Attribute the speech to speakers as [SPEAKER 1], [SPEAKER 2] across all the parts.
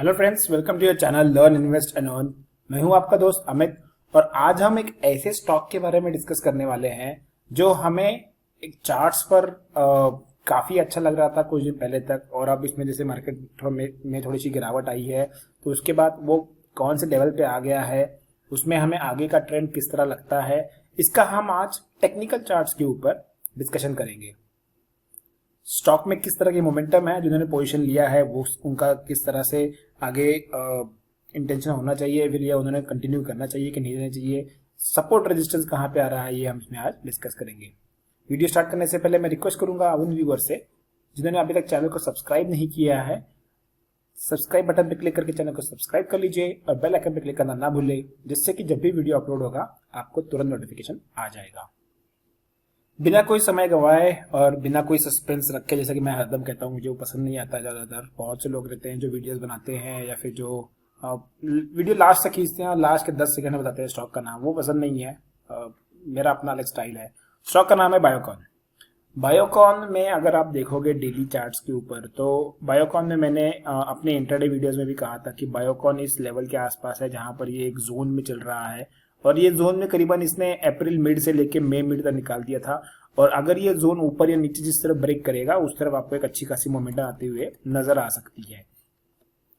[SPEAKER 1] Hello friends, welcome to your channel learn invest and earn. मैं हूं आपका दोस्त अमित और आज हम एक ऐसे स्टॉक के बारे में डिस्कस करने वाले हैं जो हमें एक चार्ट्स पर काफी अच्छा लग रहा था कुछ दिन पहले तक, और अब इसमें जैसे मार्केट में थोड़ी सी गिरावट आई है तो उसके बाद वो कौन से लेवल पे आ गया है, उसमें हमें आगे का ट्रेंड किस तरह लगता है, इसका हम आज टेक्निकल चार्ट्स के ऊपर डिस्कशन करेंगे। स्टॉक में किस तरह की मोमेंटम है, जिन्होंने पोजीशन लिया है वो उनका किस तरह से आगे इंटेंशन होना चाहिए, फिर ये उन्होंने कंटिन्यू करना चाहिए कि नहीं रहना चाहिए, सपोर्ट रेजिस्टेंस कहाँ पे आ रहा है, ये हम इसमें आज डिस्कस करेंगे। वीडियो स्टार्ट करने से पहले मैं रिक्वेस्ट करूंगा उन व्यूअर से जिन्होंने अभी तक चैनल को सब्सक्राइब नहीं किया है, सब्सक्राइब बटन पर क्लिक करके चैनल को सब्सक्राइब कर लीजिए और बेल आइकन पर क्लिक करना ना भूलें, जिससे कि जब भी वीडियो अपलोड होगा आपको तुरंत नोटिफिकेशन आ जाएगा। बिना कोई समय गंवाए और बिना कोई सस्पेंस रखे, जैसा कि मैं हरदम कहता हूँ, मुझे वो पसंद नहीं आता। ज़्यादातर बहुत से लोग रहते हैं जो वीडियोस बनाते हैं या फिर जो वीडियो लास्ट तक खींचते हैं और लास्ट के 10 सेकंड में बताते हैं स्टॉक का नाम, वो पसंद नहीं है। मेरा अपना अलग स्टाइल है। स्टॉक का नाम है बायोकॉन। बायोकॉन में अगर आप देखोगे डेली चार्ट्स के ऊपर, तो बायोकॉन में मैंने अपने इंटरडे वीडियोस में भी कहा था कि बायोकॉन इस लेवल के आसपास है जहां पर ये एक जोन में चल रहा है, और ये जोन में करीबन इसने अप्रैल मिड से लेके मई मिड तक निकाल दिया था। और अगर ये जोन ऊपर या नीचे जिस तरफ ब्रेक करेगा उस तरफ आपको एक अच्छी खासी मोमेंटम आते हुए नजर आ सकती है।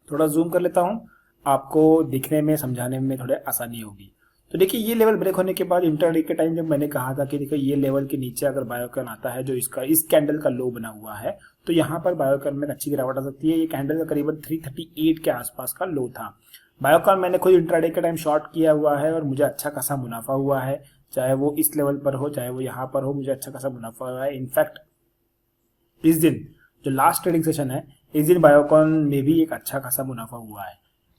[SPEAKER 1] थोड़ा जूम कर लेता हूं, आपको दिखने में समझाने में थोड़ी आसानी होगी। तो देखिए, ये लेवल ब्रेक होने के बाद इंटरडे के टाइम जब मैंने कहा था कि देखिए ये लेवल के नीचे अगर बायोकॉन आता है जो इसका इस कैंडल का लो बना हुआ है, तो यहाँ पर बायोकॉन में अच्छी गिरावट आ सकती है। ये कैंडल का करीबन 338 के आसपास का लो था। बायोकॉन मैंने खुद इंट्राडे के टाइम शॉर्ट किया हुआ है और मुझे अच्छा खासा मुनाफा हुआ है, चाहे वो इस लेवल पर हो चाहे वो यहाँ पर हो, मुझे अच्छा खासा मुनाफा हुआ है। इनफैक्ट इस दिन जो लास्ट ट्रेडिंग सेशन है, इस दिन बायोकॉन में भी एक अच्छा खासा मुनाफा हुआ है।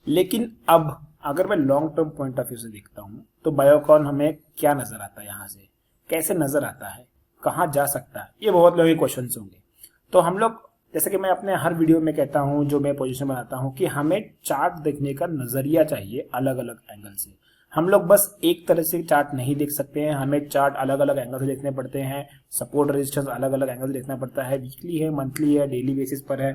[SPEAKER 1] लेकिन अब अगर मैं long term point of view से देखता हूँ तो बायोकॉन हमें क्या नजर आता है, यहाँ से कैसे नजर आता है, कहाँ जा सकता है, ये बहुत लोगों के क्वेश्चन होंगे। तो हम लोग, जैसे कि मैं अपने हर वीडियो में कहता हूं, जो मैं पोजीशन बनाता हूं, कि हमें चार्ट देखने का नजरिया चाहिए अलग अलग एंगल से। हम लोग बस एक तरह से चार्ट नहीं देख सकते हैं, हमें चार्ट अलग अलग एंगल से देखने पड़ते हैं। सपोर्ट रेजिस्टेंस अलग अलग एंगल से देखना पड़ता है, वीकली है, मंथली है, डेली बेसिस पर है।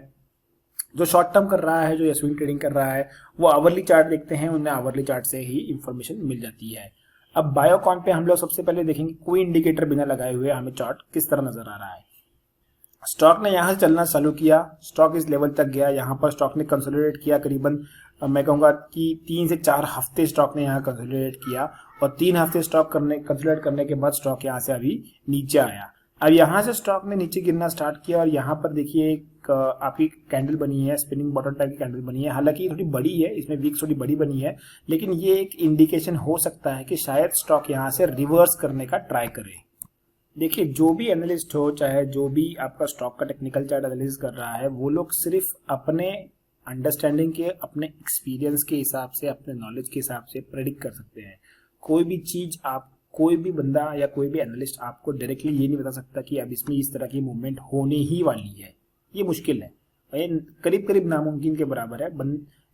[SPEAKER 1] जो शॉर्ट टर्म कर रहा है, जो स्विंग ट्रेडिंग कर रहा है, वो आवरली चार्ट देखते हैं, उन्हें आवरली चार्ट से ही इंफॉर्मेशन मिल जाती है। अब बायोकॉन पे हम लोग सबसे पहले देखेंगे कोई इंडिकेटर बिना लगाए हुए हमें चार्ट किस तरह नजर आ रहा है। स्टॉक ने यहां से चलना चालू किया, स्टॉक इस लेवल तक गया, यहां पर स्टॉक ने कंसोलिडेट किया। करीबन मैं कहूंगा कि 3 से 4 हफ्ते स्टॉक ने यहां कंसोलिडेट किया, और 3 हफ्ते स्टॉक कंसोलिडेट करने के बाद स्टॉक यहां से अभी नीचे आया। अब यहां से स्टॉक ने नीचे गिरना स्टार्ट किया, और यहां पर देखिए एक आपकी कैंडल बनी है, स्पिनिंग बॉटम टाइप की कैंडल बनी है। हालांकि ये थोड़ी बड़ी है, इसमें वीक्स थोड़ी बड़ी बनी है, लेकिन ये एक इंडिकेशन हो सकता है कि शायद स्टॉक यहां से रिवर्स करने का ट्राई करे। देखिए, जो भी एनालिस्ट हो, चाहे जो भी आपका स्टॉक का टेक्निकल चार्ट एनालिसिस कर रहा है, वो लोग सिर्फ अपने अंडरस्टैंडिंग के, अपने एक्सपीरियंस के हिसाब से, अपने नॉलेज के हिसाब से प्रेडिक्ट कर सकते हैं। कोई भी चीज आप, कोई भी बंदा या कोई भी एनालिस्ट आपको डायरेक्टली ये नहीं बता सकता कि अब इसमें इस तरह की मूवमेंट होने ही वाली है। ये मुश्किल है, ये करीब करीब नामुमकिन के बराबर है।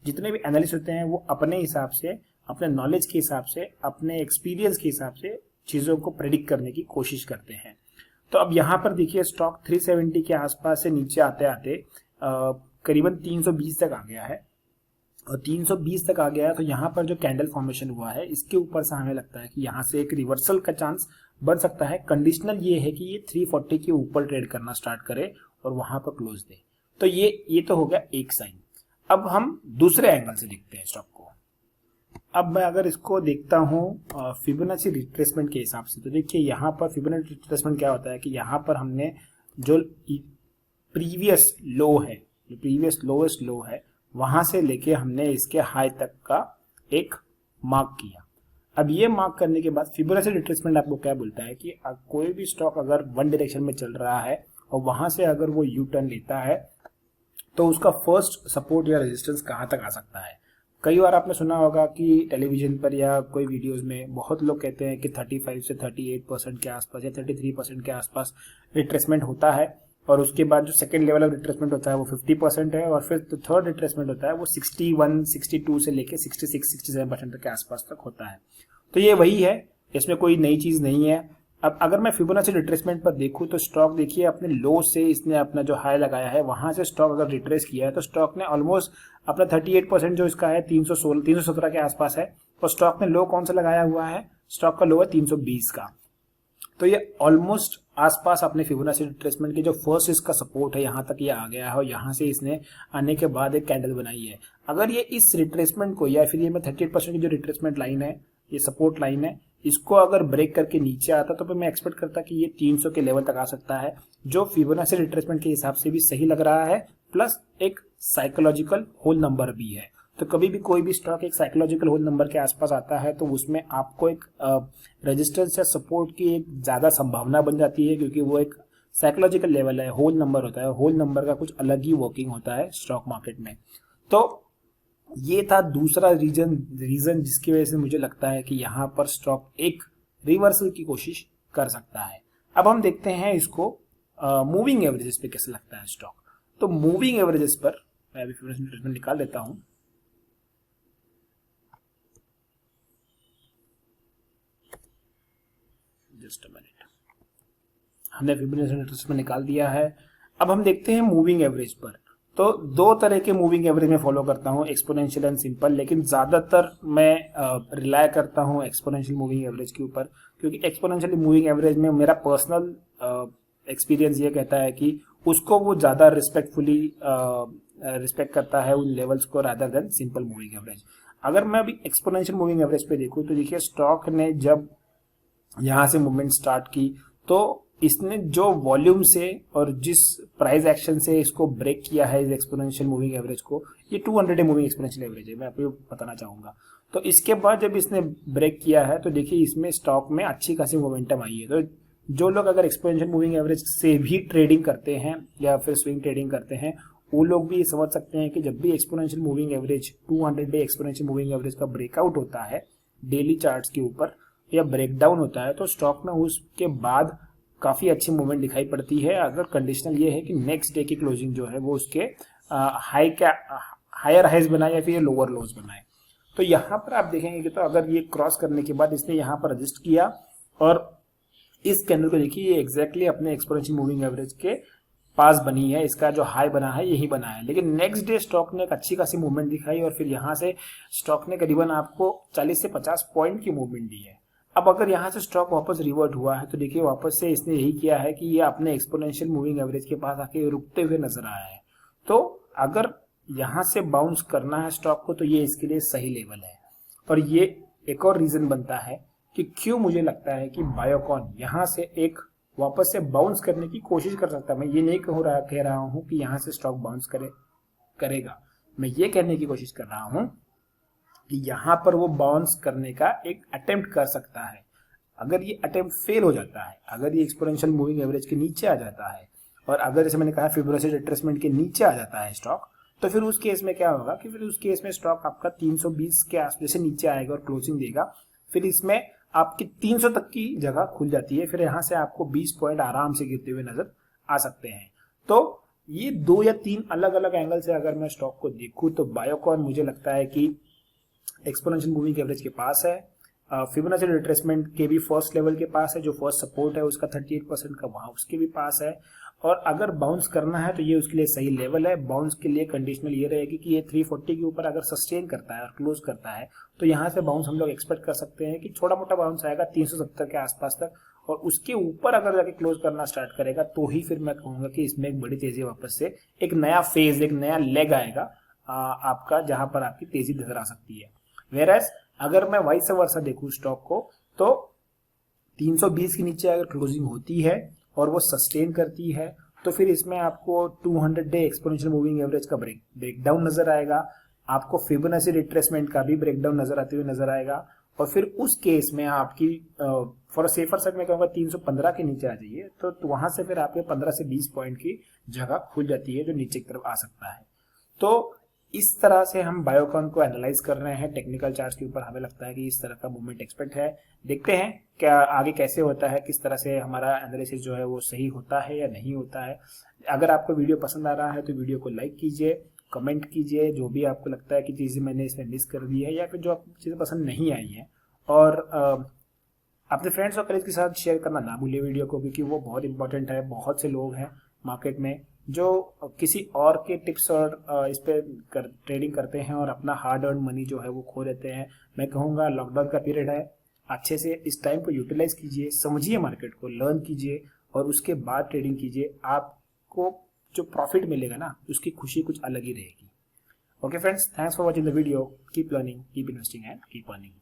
[SPEAKER 1] जितने भी एनालिस्ट होते हैं वो अपने हिसाब से, अपने नॉलेज के हिसाब से, अपने एक्सपीरियंस के हिसाब से चीजों को प्रेडिक्ट करने की कोशिश करते हैं। तो अब यहाँ पर देखिए, स्टॉक 370 के आसपास से नीचे आते आते करीबन 320 तक आ गया है, और 320 तक आ गया है। तो यहाँ पर जो कैंडल फॉर्मेशन हुआ है, इसके ऊपर से हमें लगता है कि यहाँ से एक रिवर्सल का चांस बन सकता है। कंडीशनल ये है कि ये 340 के ऊपर ट्रेड करना स्टार्ट करे और वहां पर क्लोज दे। तो ये तो हो गया एक साइन। अब हम दूसरे एंगल से देखते हैं स्टॉक को। अब मैं अगर इसको देखता हूं फिबोनाची रिट्रेसमेंट के हिसाब से, तो देखिए यहाँ पर फिबोनाची रिट्रेसमेंट क्या होता है कि यहाँ पर हमने जो प्रीवियस लो है, जो प्रीवियस लोएस्ट लो है, वहां से लेके हमने इसके हाई तक का एक मार्क किया। अब ये मार्क करने के बाद फिबोनाची रिट्रेसमेंट आपको क्या बोलता है कि कोई भी स्टॉक अगर वन डायरेक्शन में चल रहा है और वहां से अगर वो यू टर्न लेता है, तो उसका फर्स्ट सपोर्ट या रेजिस्टेंस कहां तक आ सकता है। कई बार आपने सुना होगा कि टेलीविजन पर या कोई वीडियोस में बहुत लोग कहते हैं कि 35 से 38% के आसपास या 33% के आसपास रिट्रेसमेंट होता है, और उसके बाद जो सेकंड लेवल ऑफ रिट्रेसमेंट होता है वो 50% है, और फिर तो थर्ड रिट्रेसमेंट होता है वो 61, 62 से लेके 66, 67% के आसपास तक होता है। तो ये वही है, इसमें कोई नई चीज नहीं है। अब अगर मैं फिबोनाची रिट्रेसमेंट पर देखूं तो स्टॉक देखिए अपने लो से इसने अपना जो हाई लगाया है वहां से स्टॉक अगर रिट्रेस किया है तो स्टॉक ने ऑलमोस्ट अपना 38% जो इसका है 317 के आसपास है, और स्टॉक ने लो कौन सा लगाया हुआ है, स्टॉक का लो है 320 का। तो ये ऑलमोस्ट आसपास अपने फिबोनाची रिट्रेसमेंट के जो फर्स्ट इसका सपोर्ट है यहाँ तक ये आ गया है, और यहाँ से इसने आने के बाद एक कैंडल बनाई है। अगर ये इस रिट्रेसमेंट को या फिर ये 38% की जो रिट्रेसमेंट लाइन है, ये सपोर्ट लाइन है, इसको अगर ब्रेक करके नीचे आता तो फिर मैं एक्सपेक्ट करता कि ये 300 के लेवल तक आ सकता है, जो फिबोनाची रिट्रेसमेंट के हिसाब से भी सही लग रहा है, प्लस एक साइकोलॉजिकल होल नंबर भी है। तो कभी भी कोई भी स्टॉक एक साइकोलॉजिकल होल नंबर के आसपास आता है तो उसमें आपको एक रेजिस्टेंस या सपोर्ट की एक ज्यादा संभावना बन जाती है, क्योंकि वो एक साइकोलॉजिकल लेवल है, होल नंबर होता है, होल नंबर का कुछ अलग ही वर्किंग होता है स्टॉक मार्केट में। तो ये था दूसरा रीजन जिसकी वजह से मुझे लगता है कि यहाँ पर स्टॉक एक रिवर्सल की कोशिश कर सकता है। अब हम देखते हैं इसको मूविंग एवरेजेस पे कैसे लगता है स्टॉक। तो मूविंग एवरेजेस पर मैं अभी फिबोनाची रिट्रेसमेंट निकाल देता हूं। जस्ट अ मिनट, हमने फिबोनाची रिट्रेसमेंट निकाल दिया है। अब हम देखते हैं मूविंग एवरेज पर। तो दो तरह के मूविंग एवरेज में फॉलो करता हूं, एक्सपोनेंशियल एंड सिंपल, लेकिन ज्यादातर मैं रिलाय करता हूं एक्सपोनेंशियल मूविंग एवरेज के ऊपर, क्योंकि एक्सपोनेंशियल मूविंग एवरेज में मेरा पर्सनल एक्सपीरियंस ये कहता है कि उसको वो ज्यादा रिस्पेक्टफुली रिस्पेक्ट करता है उन लेवल्स को, rather than simple moving average. अगर मैं अभी एक्सपोनेंशियल मूविंग एवरेज पे देखूं तो देखिए स्टॉक ने जब यहां से मूवमेंट स्टार्ट की तो इसने जो वॉल्यूम से और जिस प्राइस एक्शन से इसको ब्रेक किया है इस एक्सपोनेंशियल मूविंग एवरेज को, ये 200 डे मूविंग एक्सपोनेंशियल एवरेज है, मैं आपको बताना चाहूंगा। तो इसके बाद जब इसने ब्रेक किया है तो देखिए इसमें स्टॉक में अच्छी खासी मोमेंटम आई है। तो जो लोग अगर एक्सपोनेंशियल मूविंग एवरेज से भी ट्रेडिंग करते हैं या फिर स्विंग ट्रेडिंग करते हैं, वो लोग भी समझ सकते हैं कि जब भी exponential moving average 200 day exponential moving average का ब्रेकआउट होता है डेली चार्ट्स के ऊपर या ब्रेकडाउन होता है तो स्टॉक में उसके बाद काफी अच्छी मूवमेंट दिखाई पड़ती है, अगर कंडीशनल ये है कि नेक्स्ट डे की क्लोजिंग जो है वो उसके हायर हाइज बनाए या फिर लोअर लोज बनाए। तो यहाँ पर आप देखेंगे कि तो अगर ये क्रॉस करने के बाद इसने यहाँ पर रजिस्ट किया और इस कैंडल को देखिए ये एग्जैक्टली अपने एक्सपोनेंशियल मूविंग एवरेज के पास बनी है, इसका जो हाई बना है यही बना है। लेकिन नेक्स्ट डे स्टॉक ने एक अच्छी खासी मूवमेंट दिखाई और फिर यहाँ से स्टॉक ने करीबन आपको 40 से 50 पॉइंट की मूवमेंट दी है। अब अगर यहाँ से स्टॉक वापस रिवर्ट हुआ है तो देखिए वापस से इसने यही किया है कि ये अपने एक्सपोनेंशियल मूविंग एवरेज के पास आके रुकते हुए नजर आया है। तो अगर यहाँ से बाउंस करना है स्टॉक को तो ये इसके लिए सही लेवल है। और ये एक और रीजन बनता है कि क्यों मुझे लगता है कि बायोकॉन यहाँ से एक वापस से बाउंस करने की कोशिश कर सकता है। मैं ये नहीं कह रहा हूँ कि यहाँ से स्टॉक बाउंस करेगा, मैं ये कहने की कोशिश कर रहा हूँ कि यहाँ पर वो बाउंस करने का एक अटेम्प्ट कर सकता है। अगर ये अटेम्प्ट फेल हो जाता है, अगर ये एक्सपोनेंशियल मूविंग एवरेज के नीचे आ जाता है और अगर जैसे मैंने कहा फिबोनाची रिट्रेसमेंट के नीचे आ जाता है स्टॉक, तो फिर उस केस में क्या होगा कि फिर उस केस में स्टॉक आपका 320 के आस जैसे नीचे आएगा और क्लोजिंग देगा, फिर इसमें आपकी 300 तक की जगह खुल जाती है, फिर यहाँ से आपको 20 पॉइंट आराम से गिरते हुए नजर आ सकते हैं। तो ये 2 या 3 अलग अलग एंगल से अगर मैं स्टॉक को देखूं तो बायोकॉन मुझे लगता है कि एक्सपोनेंशियल मूविंग एवरेज के पास है, फिबोनाची रिट्रेसमेंट के भी फर्स्ट लेवल के पास है, जो फर्स्ट सपोर्ट है उसका 38% का वहां उसके भी पास है। और अगर बाउंस करना है तो ये उसके लिए सही लेवल है। बाउंस के लिए कंडीशनल ये रहेगी कि ये 340 के ऊपर अगर सस्टेन करता है और क्लोज करता है तो यहाँ से बाउंस हम लोग एक्सपेक्ट कर सकते हैं कि छोटा मोटा बाउंस आएगा 370 के आसपास तक, और उसके ऊपर अगर जाके क्लोज करना स्टार्ट करेगा तो ही फिर मैं कहूंगा कि इसमें एक बड़ी तेजी वापस से एक नया फेज, एक नया लेग आएगा आपका, जहां पर आपकी तेजी नजर आ सकती है। वेरएस अगर मैं वाइस वर्सा देखूं स्टॉक को तो 320 के नीचे अगर क्लोजिंग होती है और वो सस्टेन करती है तो फिर इसमें आपको 200 डे एक्सपोनेंशियल मूविंग एवरेज का ब्रेकडाउन नजर आएगा, आपको फिबोनाची रिट्रेसमेंट का भी ब्रेकडाउन नजर आते हुए नजर आएगा, और फिर उस केस में आपकी फॉर सेफर साइड में कहूंगा 315 के नीचे आ जाइए तो वहां से फिर आपके 15 से 20 पॉइंट की जगह खुल जाती है जो नीचे की तरफ आ सकता है। तो इस तरह से हम बायोकॉन को एनालाइज कर रहे हैं टेक्निकल चार्ट्स के ऊपर। हमें लगता है कि इस तरह का मूवमेंट एक्सपेक्ट है। देखते हैं क्या आगे कैसे होता है, किस तरह से हमारा एनालिसिस जो है वो सही होता है या नहीं होता है। अगर आपको वीडियो पसंद आ रहा है तो वीडियो को लाइक कीजिए, कमेंट कीजिए जो भी आपको लगता है कि चीज़ें मैंने इसमें मिस कर दी है या फिर जो आपको चीज़ें पसंद नहीं आई हैं। और अपने फ्रेंड्स और कलीग्स के साथ शेयर करना ना भूलिए वीडियो को, क्योंकि वो बहुत इंपॉर्टेंट है। बहुत से लोग हैं मार्केट में जो किसी और के टिप्स और इस पे ट्रेडिंग करते हैं और अपना हार्ड अर्न मनी जो है वो खो देते हैं। मैं कहूँगा लॉकडाउन का पीरियड है, अच्छे से इस टाइम को यूटिलाइज कीजिए, समझिए मार्केट को, लर्न कीजिए और उसके बाद ट्रेडिंग कीजिए। आपको जो प्रॉफिट मिलेगा ना, उसकी खुशी कुछ अलग ही रहेगी। Okay friends, thanks for watching the video. Keep learning, keep investing and keep earning.